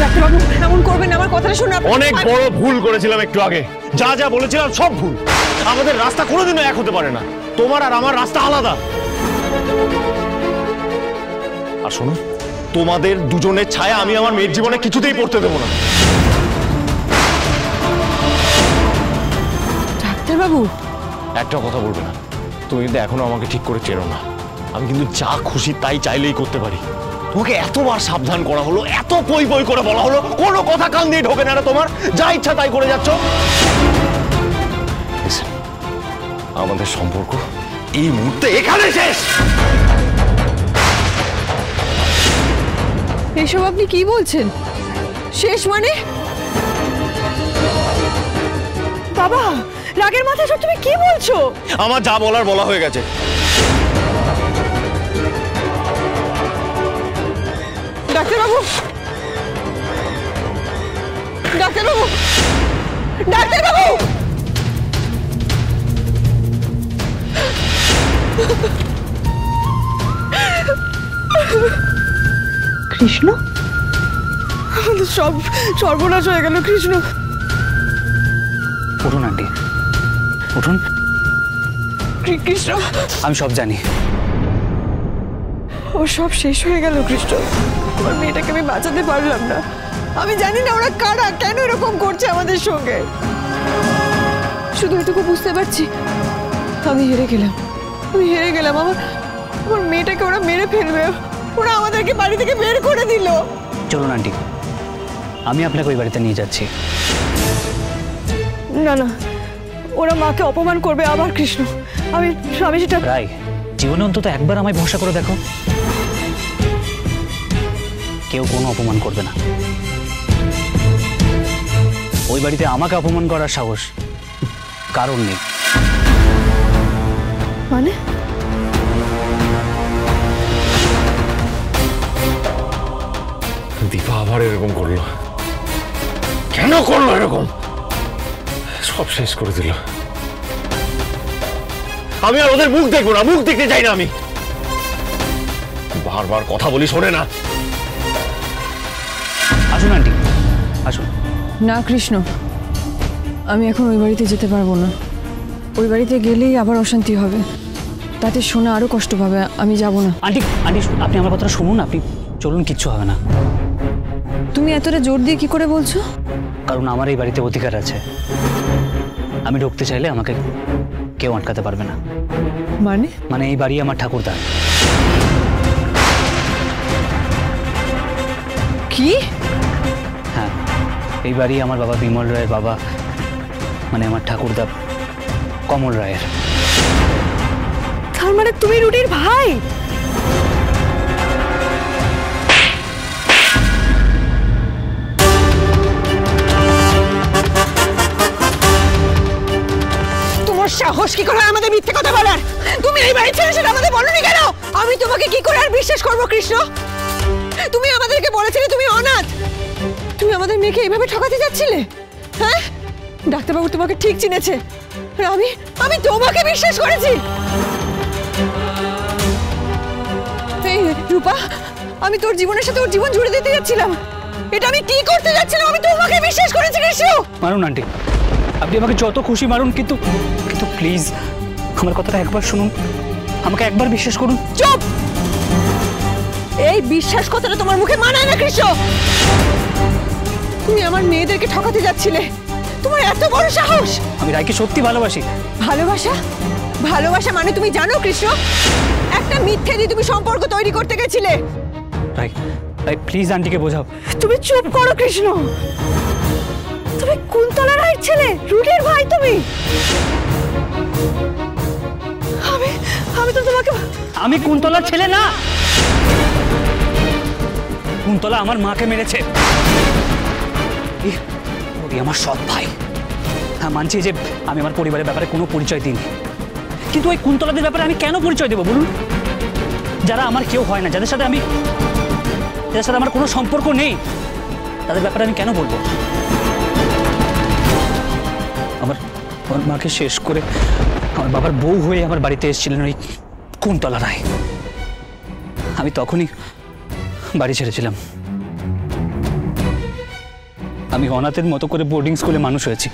ডাক্তারবাবু এমন করবেন না, আমার কথাটা শুনুন। অনেক বড় ভুল করেছিলাম একটু আগে, যা যা বলেছিলাম সব ভুল। আমাদের রাস্তা কোনোদিনও এক হতে পারে না, তোমার আর আমার রাস্তা আলাদা। আর শোনো, তোমাদের দুজনের ছায়া আমি আমার মেয়ের জীবনে কিছুতেই পড়তে দেবো না। ডাক্তারবাবু একটা কথা বলবে না, তুমি কিন্তু এখনো আমাকে ঠিক করে চেনো না। আমি কিন্তু যা খুশি তাই চাইলেই করতে পারি। তোমাকে এতবার সাবধান করা হলো, এত পই পই করে বলা হলো, কোনো কথা কান দিয়ে ঢোকে না তোমার, যা ইচ্ছা তাই করে যাচ্ছ। আমাদের সম্পর্ক এই মুহূর্তে এখানে শেষ। এসব আপনি কি বলছেন? শেষ মানে? বাবা রাগের মাথায় সব তুমি কি বলছো? আমার যা বলার বলা হয়ে গেছে। ডাক্তারবাবু, ডাক্তারবাবু, ডাক্তারবাবু! কৃষ্ণ, সব সর্বনাশ হয়ে গেল। কৃষ্ণ, উঠুন আন্টি, উঠুন। কৃষ্ণ, আমি সব জানি। ও সব শেষ হয়ে গেল। কৃষ্ণ, আমার মেয়েটাকে আমি বাঁচাতে পারলাম না। আমি জানি না ওরা কারা, কেন এরকম করছে আমাদের সঙ্গে। শুধু এটুকু বুঝতে পারছি, আমি হেরে গেলাম, আমি হেরে গেলাম। আমার মেয়েটাকে ওরা মেরে ফেলবে, ওরা আমাদেরকে বাড়ি থেকে বের করে দিল। চলুন আন্টি, আমি আপনাকে ওই বাড়িতে নিয়ে যাচ্ছি। না না, ওরা মাকে অপমান করবে আবার। কৃষ্ণ, আমি সেটা রাই, জীবনে অন্তত একবার আমায় ভরসা করে দেখো, কেউ কোনো অপমান করবে না। ওই বাড়িতে আমাকে অপমান করার সাহস কারণ নেই। মানে? দীপা আবার এরকম করলো, কেন করলো এরকম? সব শেষ করে দিল। আমি আর ওদের মুখ দেখবো না, মুখ দেখতে চাই না। আমি বারবার কথা বলি, শোনে না। আসুন আন্টি, আসুন। না কৃষ্ণ, আমি এখন ওই বাড়িতে যেতে পারবো না। ওই বাড়িতে গেলেই আবার অশান্তি হবে, তাতে শোনা আরো কষ্ট পাবে। আমি যাব না। আন্টি, আন্টি আপনি আমার কথাটা শুনুন। আপনি চলুন, কিচ্ছু হবে না। তুমি এতটা জোর দিয়ে কি করে বলছো? কারণ আমার এই বাড়িতে অধিকার আছে। আমি ঢুকতে চাইলে আমাকে কেউ আটকাতে পারবে না। মানে? মানে এই বাড়ি আমার ঠাকুরদা। কি? হ্যাঁ, এই বাড়ি আমার বাবা বিমল রায়ের বাবা, মানে আমার ঠাকুরদা কমল রায়ের। তার মানে তুমি রুটির ভাই? তোমার সাহস কি করে আমাদের মিথ্যে কথা বলার? তুমি এই বাড়ি ছেড়ে সেটা আমাদের বলনি কেন? আমি তোমাকে কি করে আর বিশ্বাস করবো কৃষ্ণ? তুমি আমাদেরকে বলেছিলে তুমি অনাথ। তুমি আমাদের মেয়েকে এইভাবে ঠকাতে যাচ্ছিলে? হ্যাঁ, ডাক্তারবাবু তোমাকে ঠিক চিনেছে। আমি তোমাকে বিশ্বাস করেছি। এই রূপা, আমি তোর জীবনের সাথে ওর জীবন জুড়ে দিতে যাচ্ছিলাম। এটা আমি কি করতে যাচ্ছিলাম? আমি তোমাকে বিশ্বাস করেছি কৃষ্ণ। মারুন আন্টি, আপনি আমাকে যত খুশি মারুন, কিন্তু কিন্তু প্লিজ আমার কথাটা একবার শুনুন, আমাকে একবার বিশ্বাস করুন। চুপ! এই বিশ্বাস কথাটা তোমার মুখে মানায় না কৃষ্ণ। তুমি আমার মেয়েদেরকে ঠকাতে যাচ্ছিলে, তোমার এত বড় সাহস! আমি রায়কে সত্যি ভালোবাসি। ভালোবাসা? ভালোবাসা মানে তুমি জানো কৃষ্ণ? একটা মিথ্যে দিয়ে তুমি সম্পর্ক তৈরি করতে গেছিলে। রাই, রাই প্লিজ আন্টিকে বোঝাও। তুমি চুপ করো কৃষ্ণ। তুমি কুন্তলা রায়ের ছেলে, রুটির ভাই তুমি। আমি তো তোমাকে... আমি কুন্তলার ছেলে না। কুন্তলা আমার মাকে মেরেছে। আমার সৎ ভাই। হ্যাঁ, মানছি যে আমি আমার পরিবারের ব্যাপারে কোনো পরিচয় দিইনি, কিন্তু ওই কুন্তলাদের ব্যাপারে আমি কেন পরিচয় দেবো বলুন? যারা আমার কেউ হয় না, যাদের সাথে আমার কোনো সম্পর্ক নেই, তাদের ব্যাপারে আমি কেন বলবো? আমার মাকে শেষ করে আমার বাবার বউ হয়ে আমার বাড়িতে এসেছিলেন ওই কুন্তলা রায়। আমি তখনই বাড়ি ছেড়েছিলাম। আমি অনাথের মতো করে বোর্ডিং স্কুলে মানুষ হয়েছি।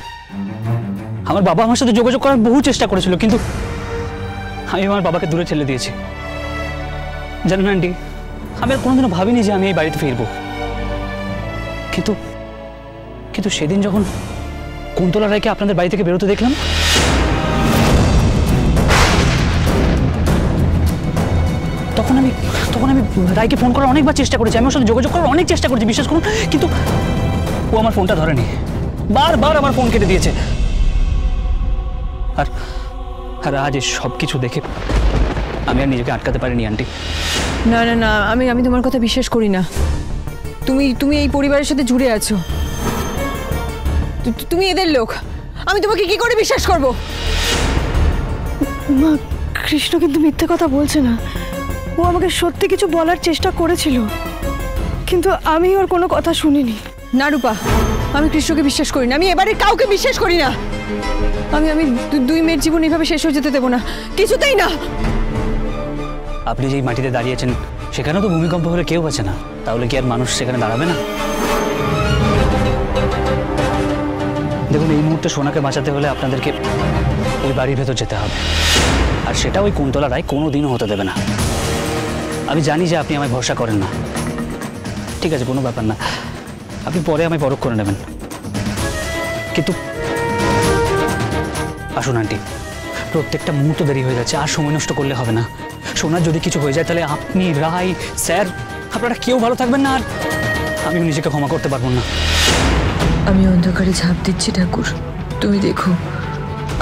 আমার বাবা আমার সাথে যোগাযোগ করার বহু চেষ্টা করেছিল, কিন্তু আমি আমার বাবাকে দূরে ঠেলে দিয়েছি। জানেন আন্টি, আমি আর কোনোদিনও ভাবিনি যে আমি এই বাড়িতে ফিরবো। কিন্তু কিন্তু সেদিন যখন কুন্তলা রায়কে আপনাদের বাড়ি থেকে বেরোতে দেখলাম, তখন আমি রায়কে ফোন করার অনেকবার চেষ্টা করেছি, আমি ওর সাথে যোগাযোগ করার অনেক চেষ্টা করেছি, বিশ্বাস করুন, কিন্তু ও আমার ফোনটা ধরেনি, বারবার আমার ফোন কেটে দিয়েছে। আর আজ এই সব কিছু দেখে আমি আর নিজেকে আটকাতে পারিনি আন্টি। না না না, আমি তোমার কথা বিশ্বাস করি না। তুমি এই পরিবারের সাথে জুড়ে আছো, তুমি এদের লোক। আমি তোমাকে কি করে বিশ্বাস করব? মা, কৃষ্ণ কিন্তু মিথ্যে কথা বলছে না। ও আমাকে সত্যি কিছু বলার চেষ্টা করেছিল, কিন্তু আমি ওর কোনো কথা শুনিনি। না রূপা, আমি কৃষ্ণকে বিশ্বাস করি না, আমি এবারে কাউকে বিশ্বাস করি না। আমি দুই মেয়ের জীবন এইভাবে শেষ হয়ে যেতে দেবো না, কিছুতেই না। আপনি যেই মাটিতে দাঁড়িয়েছেন সেখানেও তো ভূমিকম্প হলে কেউ আছে না, তাহলে কি আর মানুষ সেখানে দাঁড়াবে না? দেখুন, এই মুহূর্তে সোনাকে বাঁচাতে হলে আপনাদেরকে ওই বাড়ির ভেতর যেতে হবে, আর সেটা ওই কুন্তলা রায় কোনোদিনও হতে দেবে না। আমি জানি যে আপনি আমায় ভরসা করেন না, ঠিক আছে, কোনো ব্যাপার না, আপনি পরে আমায় পরখ করে নেবেন, কিন্তু আসুন আন্টি, প্রত্যেকটা মুহূর্ত দেরি হয়ে যাচ্ছে, আর সময় নষ্ট করলে হবে না। সোনার যদি কিছু হয়ে যায় তাহলে আপনি, রায়, স্যার, আপনারা কেউ ভালো থাকবেন না, আর আমিও নিজেকে ক্ষমা করতে পারবো না। আমি অন্ধকারে ঝাঁপ দিচ্ছি ঠাকুর, তুমি দেখো।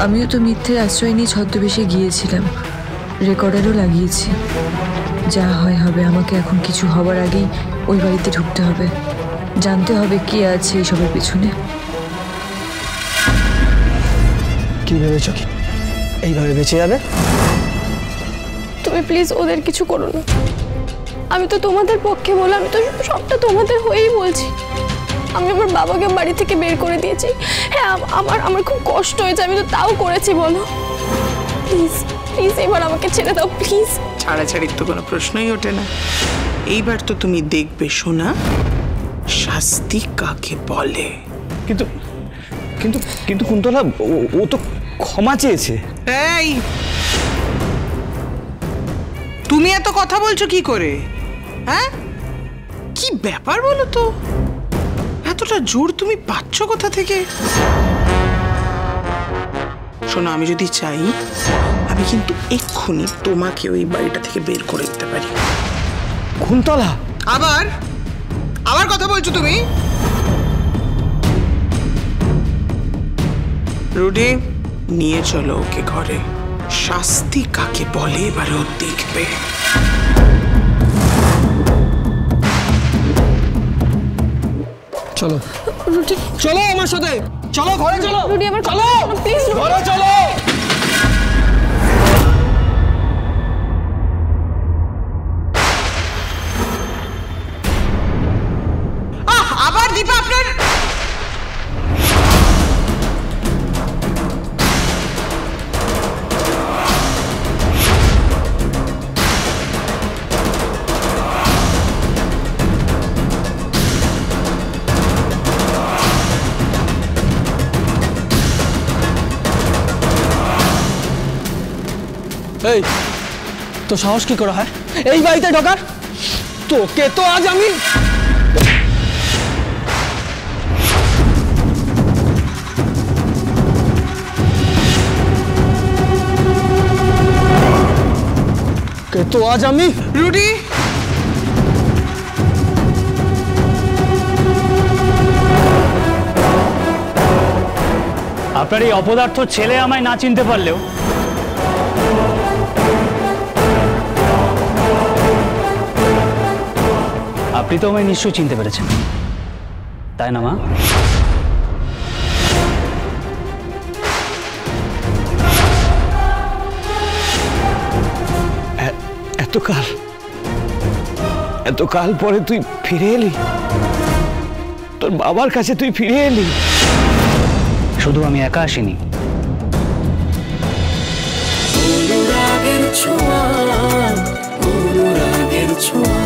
আমিও তো মিথ্যে আশ্রয় নিয়ে ছদ্মবেশে গিয়েছিলাম, রেকর্ডারও লাগিয়েছি। যা হয় হবে, আমাকে এখন কিছু হবার আগেই ওই বাড়িতে ঢুকতে হবে, জানতে হবে কে আছে এইসবের পেছনে। কি ভেবেছ কি এইভাবে বেঁচে যাবে? তুমি প্লিজ ওদের কিছু করো না। আমি তো তোমাদের পক্ষে বলে, আমি তো সবটা তোমাদের হয়েই বলছি। আমি আমার বাবাকে বাড়ি থেকে বের করে দিয়েছি। হ্যাঁ, আমার খুব কষ্ট হয়েছে, আমি তো তাও করেছি। বলো প্লিজ, প্লিজ এবার আমাকে ছেড়ে দাও প্লিজ। ছাড়াছাড়ির তো কোনো প্রশ্নই ওঠে না। এইবার তো তুমি দেখবে সোনা, শাস্তি কাকে বলে। কিন্তু কিন্তু কিন্তু কুন্তলা, ও তো ক্ষমা চেয়েছে। এই, তুমি এত কথা বলছো কি করে? হ্যাঁ, কি ব্যাপার বলো তো? এতটা জোর তুমি পাচ্ছ কোথা থেকে? শোনো, আমি যদি চাই, আমি কিন্তু এক্ষুনি তোমাকে ওই বাড়িটা থেকে বের করে দিতে পারি। কুন্তলা, আবার আবার কথা বলছো তুমি? রুডি, নিয়ে চলো ওকে ঘরে। শাস্তি কাকে বলে এবারে ও দেখবে। চলো চলো আমার সাথে, চলো ঘরে, চলো রুডি, আমার চলো প্লিজ ঘরে চলো। আবার দীপা আপনার এই, তো সাহস কি করা হয় এই বাড়িতে ঢোকার? তোকে তো আজ আমি রুডি, আপনার এই অপদার্থ ছেলে আমায় না চিনতে পারলেও আপনি তো আমায় নিশ্চয়ই চিনতে পেরেছেন, তাই না মা? এতকাল পরে তুই ফিরে এলি, তোর বাবার কাছে তুই ফিরে এলি। শুধু আমি একা আসিনি, অনুরাগের ছোঁয়া, অনুরাগের ছোঁয়া।